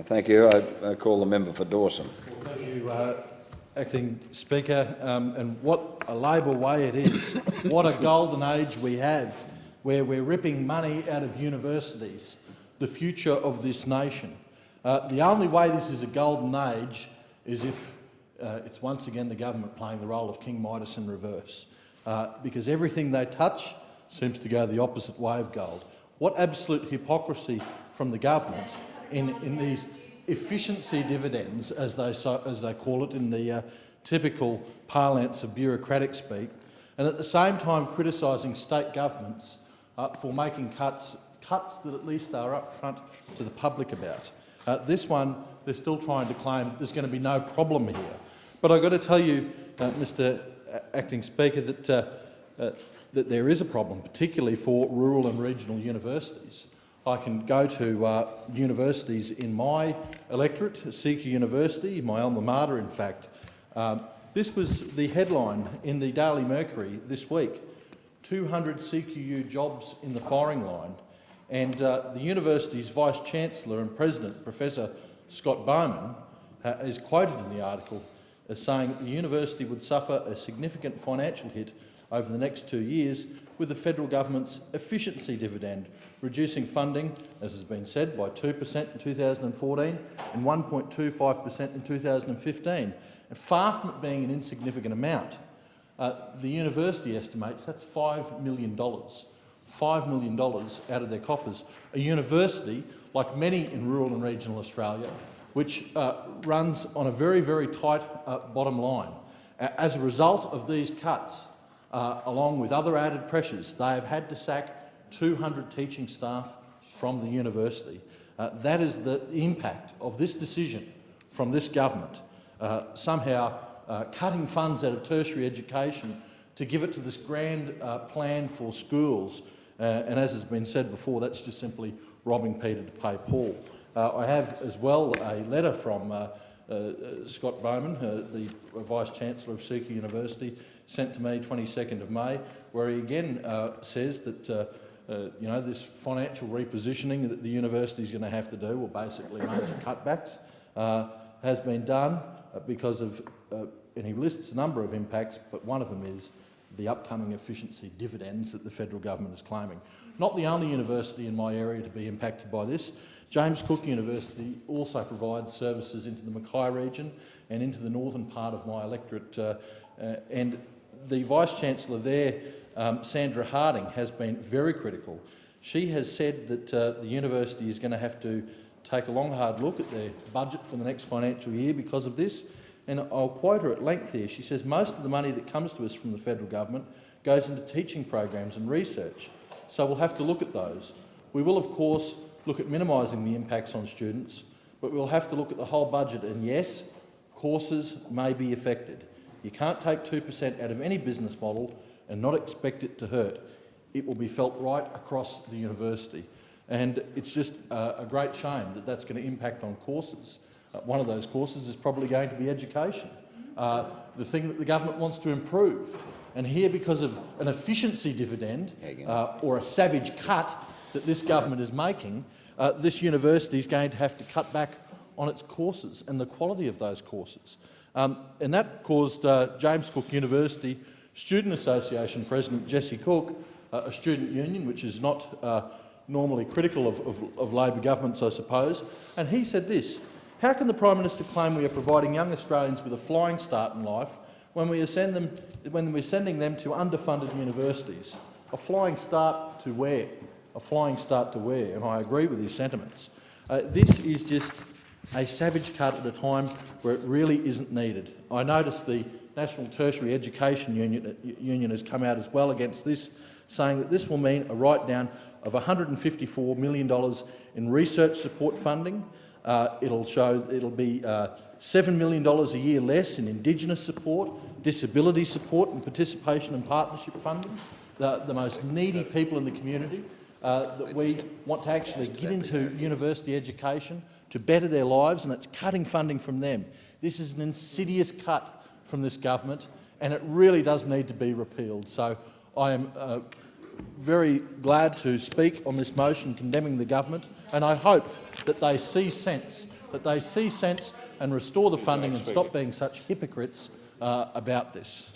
Thank you. I call the member for Dawson. Well, thank you, Acting Speaker. And what a Labor way it is. What a golden age we have, where we're ripping money out of universities, the future of this nation. The only way this is a golden age is if it's once again the government playing the role of King Midas in reverse, because everything they touch seems to go the opposite way of gold. What absolute hypocrisy from the government in these efficiency dividends, as they call it in the typical parlance of bureaucratic speak, and at the same time criticising state governments for making cuts that at least are upfront to the public about. This one, they're still trying to claim there's going to be no problem here. But I've got to tell you, Mr Acting Speaker, that there is a problem, particularly for rural and regional universities. I can go to universities in my electorate, CQUniversity, my alma mater in fact. This was the headline in the Daily Mercury this week: 200 CQU jobs in the firing line. And the university's Vice-Chancellor and President, Professor Scott Bowman, is quoted in the article as saying that the university would suffer a significant financial hit over the next 2 years with the federal government's efficiency dividend, reducing funding, as has been said, by 2% in 2014 and 1.25% in 2015. And far from it being an insignificant amount, the university estimates that's $5 million. $5 million out of their coffers. A university, like many in rural and regional Australia, which runs on a very, very tight bottom line. As a result of these cuts, along with other added pressures, they have had to sack 200 teaching staff from the university. That is the impact of this decision from this government, somehow cutting funds out of tertiary education to give it to this grand plan for schools. And as has been said before, that's just simply robbing Peter to pay Paul. I have as well a letter from Scott Bowman, the Vice-Chancellor of CQUniversity, sent to me 22nd of May, where he again says that this financial repositioning that the university is going to have to do, or basically major cutbacks, has been done because of, and he lists a number of impacts, but one of them is the upcoming efficiency dividends that the federal government is claiming. Not the only university in my area to be impacted by this. James Cook University also provides services into the Mackay region and into the northern part of my electorate, and the Vice-Chancellor there, Sandra Harding, has been very critical. She has said that the university is going to have to take a long, hard look at their budget for the next financial year because of this. And I'll quote her at length here. She says, most of the money that comes to us from the federal government goes into teaching programs and research, so we'll have to look at those. We will, of course, look at minimising the impacts on students, but we'll have to look at the whole budget, and yes, courses may be affected. You can't take 2% out of any business model and not expect it to hurt. It will be felt right across the university, and it's just a great shame that that's going to impact on courses. One of those courses is probably going to be education, the thing that the government wants to improve. And here, because of an efficiency dividend or a savage cut that this government is making, this university is going to have to cut back on its courses and the quality of those courses. And that caused James Cook University Student Association President Jesse Cook, a student union which is not normally critical of Labor governments, I suppose, and he said this: how can the Prime Minister claim we are providing young Australians with a flying start in life when we're sending them to underfunded universities? A flying start to where? A flying start to where? And I agree with his sentiments. This is just a savage cut at a time where it really isn't needed. I noticed the National Tertiary Education Union has come out as well against this, saying that this will mean a write-down of $154 million in research support funding. It'll be $7 million a year less in Indigenous support, disability support and participation and partnership funding, the most needy people in the community that we want to actually get into university education to better their lives, and it's cutting funding from them. This is an insidious cut from this government, and it really does need to be repealed. So I am very glad to speak on this motion condemning the government, and I hope that they see sense that they see sense and restore the funding and stop being such hypocrites about this.